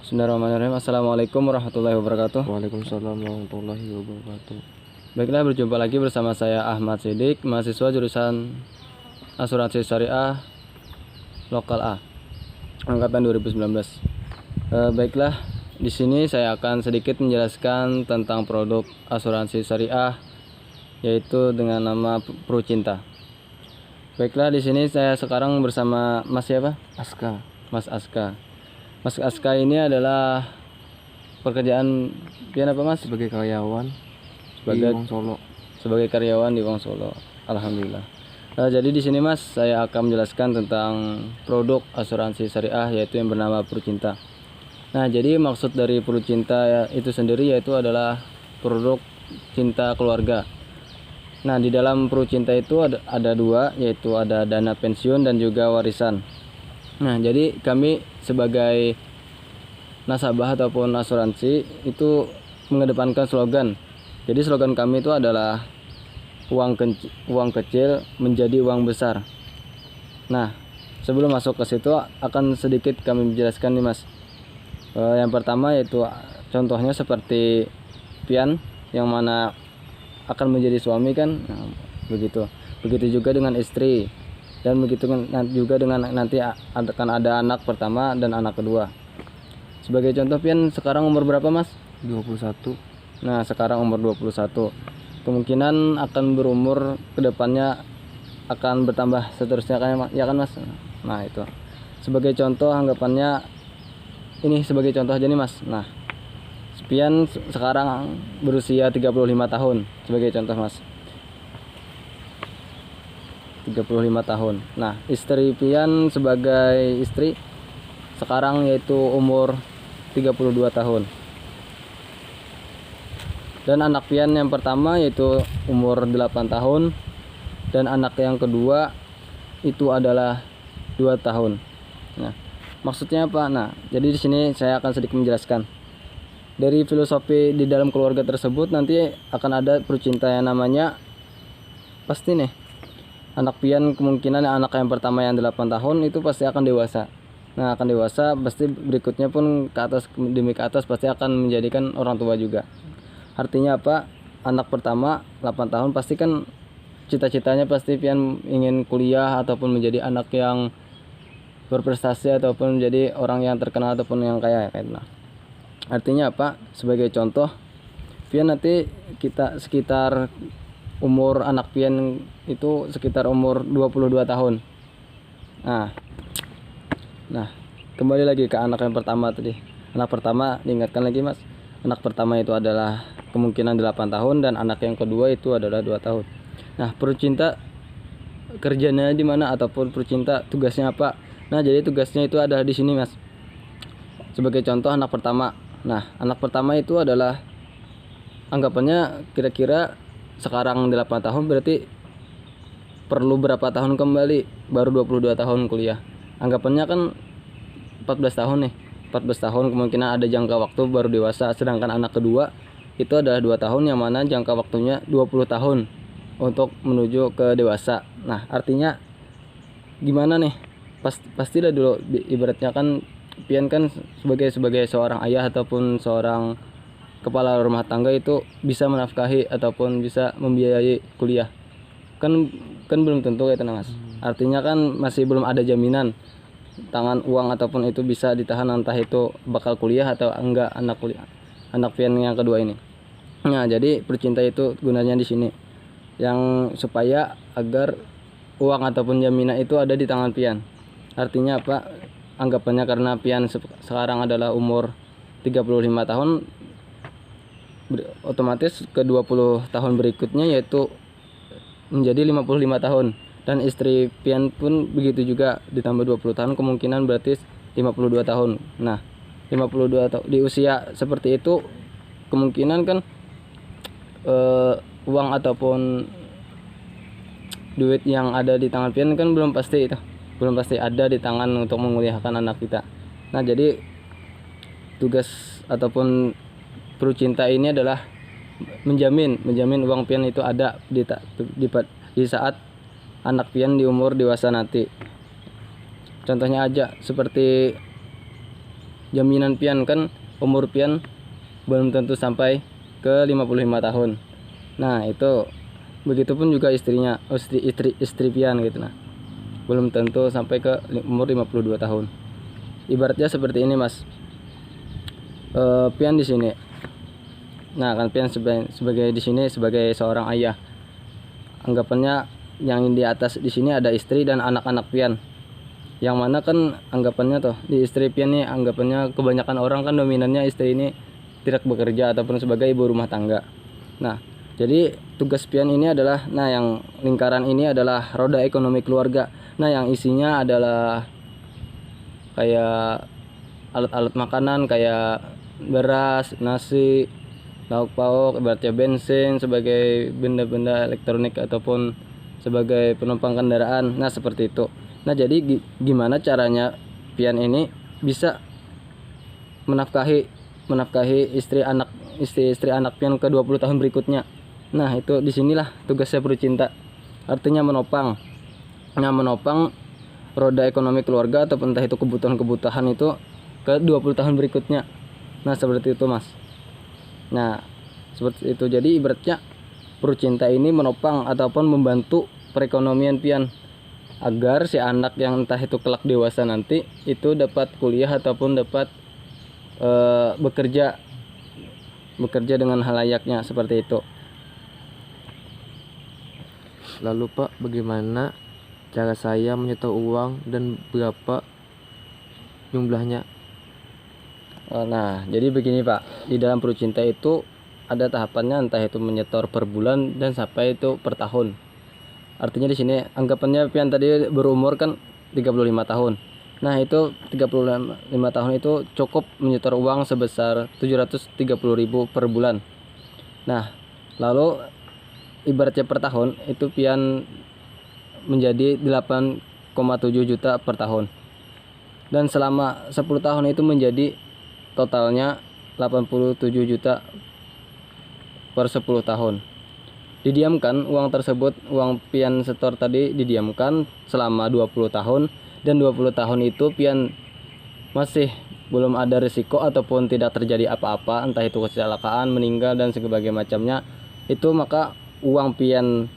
Bismillahirrahmanirrahim. Assalamualaikum warahmatullahi wabarakatuh. Waalaikumsalam warahmatullahi wabarakatuh. Baiklah, berjumpa lagi bersama saya Ahmad Sidik, mahasiswa jurusan Asuransi Syariah Lokal A, angkatan 2019. Baiklah, di sini saya akan sedikit menjelaskan tentang produk asuransi syariah, yaitu dengan nama Prucinta. Baiklah, di sini saya sekarang bersama Mas siapa? Aska, Mas Aska. Mas Aska ini adalah pekerjaan pian apa Mas? sebagai karyawan di Sebagai Wong Solo. sebagai karyawan di Wong Solo. Alhamdulillah. Jadi di sini Mas, saya akan menjelaskan tentang produk asuransi syariah yaitu yang bernama Prucinta. Nah, jadi maksud dari Prucinta itu sendiri yaitu adalah produk cinta keluarga. Nah, di dalam Prucinta itu ada dua, yaitu ada dana pensiun dan juga warisan. Nah, jadi kami sebagai nasabah ataupun asuransi itu mengedepankan slogan. Jadi slogan kami itu adalah uang kecil menjadi uang besar. Nah, sebelum masuk ke situ akan sedikit kami menjelaskan nih Mas. Yang pertama yaitu contohnya seperti pian yang mana akan menjadi suami kan. Nah, begitu juga dengan istri. Dan begitu juga dengan nanti akan ada anak pertama dan anak kedua. Sebagai contoh pian sekarang umur berapa Mas? 21. Nah, sekarang umur 21. Kemungkinan akan berumur kedepannya akan bertambah seterusnya kan ya kan Mas? Nah, itu. Sebagai contoh anggapannya ini sebagai contoh aja nih Mas. Nah, pian sekarang berusia 35 tahun sebagai contoh Mas. 35 tahun. Nah, istri pian sebagai istri sekarang yaitu umur 32 tahun. Dan anak pian yang pertama yaitu umur 8 tahun dan anak yang kedua itu adalah 2 tahun. Nah, maksudnya apa? Nah, jadi di sini saya akan sedikit menjelaskan. Dari filosofi di dalam keluarga tersebut nanti akan ada Prucinta yang namanya pasti nih anak pian kemungkinan anak yang pertama yang 8 tahun itu pasti akan dewasa. Nah, akan dewasa pasti berikutnya pun ke atas demi ke atas pasti akan menjadikan orang tua juga. Artinya apa? Anak pertama 8 tahun pasti kan cita-citanya pasti pian ingin kuliah ataupun menjadi anak yang berprestasi ataupun menjadi orang yang terkenal ataupun yang kaya kayak nah. Artinya apa? Sebagai contoh, pian nanti kita sekitar umur anak pian itu sekitar umur 22 tahun. Nah, kembali lagi ke anak yang pertama tadi. Anak pertama diingatkan lagi Mas. Anak pertama itu adalah kemungkinan 8 tahun dan anak yang kedua itu adalah 2 tahun. Nah, Prucinta kerjanya di mana ataupun Prucinta tugasnya apa? Nah, jadi tugasnya itu ada di sini Mas. Sebagai contoh anak pertama. Nah, anak pertama itu adalah anggapannya kira-kira sekarang 8 tahun berarti perlu berapa tahun kembali baru 22 tahun kuliah. Anggapannya kan 14 tahun nih. 14 tahun kemungkinan ada jangka waktu baru dewasa, sedangkan anak kedua itu adalah 2 tahun yang mana jangka waktunya 20 tahun untuk menuju ke dewasa. Nah, artinya gimana nih? Pastilah dulu ibaratnya kan pian kan sebagai seorang ayah ataupun seorang kepala rumah tangga itu bisa menafkahi ataupun bisa membiayai kuliah kan belum tentu ya tenang Mas. Artinya kan masih belum ada jaminan tangan uang ataupun itu bisa ditahan entah itu bakal kuliah atau enggak anak pian yang kedua ini. Nah, jadi Prucinta itu gunanya di sini yang supaya agar uang ataupun jaminan itu ada di tangan pian. Artinya apa? Anggapannya karena pian sekarang adalah umur 35 tahun, otomatis ke 20 tahun berikutnya yaitu menjadi 55 tahun dan istri pian pun begitu juga ditambah 20 tahun kemungkinan berarti 52 tahun. Nah, 52 tahun di usia seperti itu kemungkinan kan uang ataupun duit yang ada di tangan pian kan belum pasti ada di tangan untuk menguliahkan anak kita. Nah, jadi tugas ataupun Prucinta ini adalah menjamin uang pian itu ada di saat anak pian di umur dewasa nanti. Contohnya aja seperti jaminan pian kan umur pian belum tentu sampai ke 55 tahun. Nah, itu begitupun juga istrinya, istri pian gitu. Nah, belum tentu sampai ke umur 52 tahun. Ibaratnya seperti ini, Mas. Pian di sini. Nah, kan pian sebagai di sini sebagai seorang ayah. Anggapannya yang di atas di sini ada istri dan anak-anak pian. Yang mana kan anggapannya tuh di istri pian nih, anggapannya kebanyakan orang kan dominannya istri ini tidak bekerja ataupun sebagai ibu rumah tangga. Nah, jadi tugas pian ini adalah, nah yang lingkaran ini adalah roda ekonomi keluarga. Nah, yang isinya adalah kayak alat-alat makanan kayak beras, nasi, lauk pauk, ibaratnya bensin sebagai benda-benda elektronik ataupun sebagai penumpang kendaraan. Nah, seperti itu. Nah, jadi gimana caranya pian ini bisa menafkahi istri anak pian ke 20 tahun berikutnya. Nah, itu disinilah tugasnya Perucinta, artinya menopang. Nah, menopang roda ekonomi keluarga ataupun entah itu kebutuhan itu ke 20 tahun berikutnya. Nah, seperti itu, Mas. Nah, seperti itu. Jadi ibaratnya Perucinta ini menopang ataupun membantu perekonomian pian agar si anak yang entah itu kelak dewasa nanti itu dapat kuliah ataupun dapat bekerja dengan hal layaknya, seperti itu. Lalu Pak, bagaimana cara saya menyetor uang dan berapa jumlahnya? Nah, jadi begini Pak, di dalam Perucinta itu ada tahapannya, entah itu menyetor per bulan dan sampai itu per tahun. Artinya di sini anggapannya pian tadi berumur kan 35 tahun. Nah, itu 35 tahun itu cukup menyetor uang sebesar 730.000 per bulan. Nah, lalu ibaratnya per tahun itu pian menjadi 8,7 juta per tahun. Dan selama 10 tahun itu menjadi totalnya 87 juta per 10 tahun. Didiamkan uang tersebut, uang pian setor tadi didiamkan selama 20 tahun, dan 20 tahun itu pian masih belum ada risiko ataupun tidak terjadi apa-apa, entah itu kecelakaan, meninggal dan sebagainya macamnya, itu maka uang pian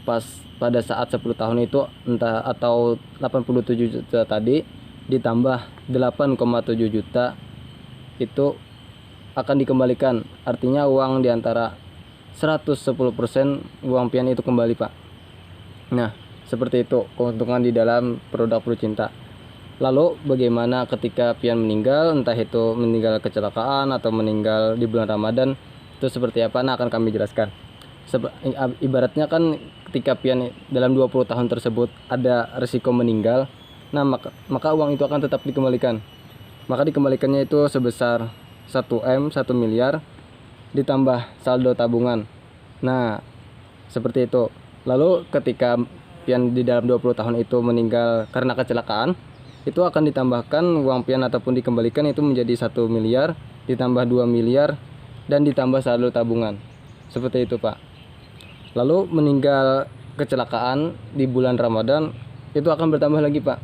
pada saat 10 tahun itu entah atau 87 juta tadi ditambah 8,7 juta itu akan dikembalikan. Artinya uang diantara 110% uang pian itu kembali, Pak. Nah, seperti itu keuntungan di dalam produk Perucinta. Lalu bagaimana ketika pian meninggal, entah itu meninggal kecelakaan atau meninggal di bulan Ramadan, itu seperti apa? Nah, akan kami jelaskan. Ibaratnya kan ketika pian dalam 20 tahun tersebut ada risiko meninggal, nah maka uang itu akan tetap dikembalikan. Maka dikembalikannya itu sebesar 1 miliar ditambah saldo tabungan. Nah, seperti itu. Lalu ketika pian di dalam 20 tahun itu meninggal karena kecelakaan, itu akan ditambahkan uang pian ataupun dikembalikan itu menjadi 1 miliar ditambah 2 miliar dan ditambah saldo tabungan. Seperti itu, Pak. Lalu meninggal kecelakaan di bulan Ramadan itu akan bertambah lagi, Pak,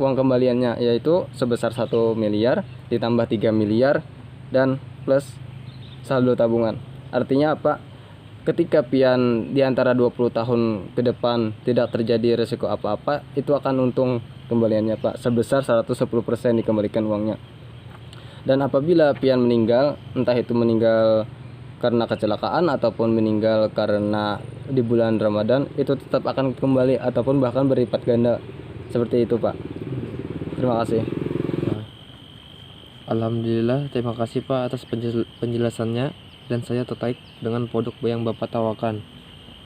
uang kembaliannya, yaitu sebesar 1 miliar ditambah 3 miliar dan plus saldo tabungan. Artinya apa? Ketika pian di antara 20 tahun ke depan tidak terjadi risiko apa-apa, itu akan untung kembaliannya, Pak, sebesar 110% dikembalikan uangnya. Dan apabila pian meninggal, entah itu meninggal karena kecelakaan ataupun meninggal karena di bulan Ramadan, itu tetap akan kembali ataupun bahkan berlipat ganda. Seperti itu, Pak. Terima kasih. Alhamdulillah, terima kasih Pak atas penjelasannya, dan saya tertarik dengan produk yang Bapak tawarkan.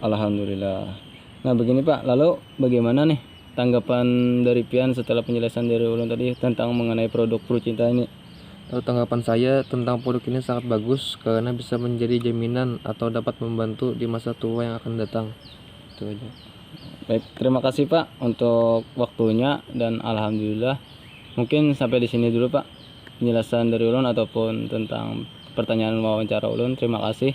Alhamdulillah. Nah, begini Pak, lalu bagaimana nih tanggapan dari pian setelah penjelasan dari ulun tadi tentang mengenai produk Perucinta ini? Lalu tanggapan saya tentang produk ini sangat bagus karena bisa menjadi jaminan atau dapat membantu di masa tua yang akan datang. Itu aja. Baik, terima kasih Pak untuk waktunya, dan alhamdulillah mungkin sampai di sini dulu Pak penjelasan dari ulun ataupun tentang pertanyaan wawancara ulun. Terima kasih.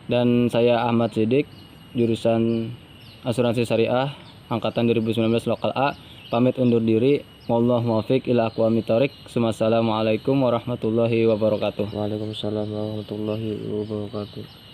Dan saya Ahmad Sidik, jurusan Asuransi Syariah angkatan 2019 lokal A, pamit undur diri. Wallahu muwaffiq ila aqwamit thoriq. Assalamualaikum warahmatullahi wabarakatuh. Waalaikumsalam warahmatullahi wabarakatuh.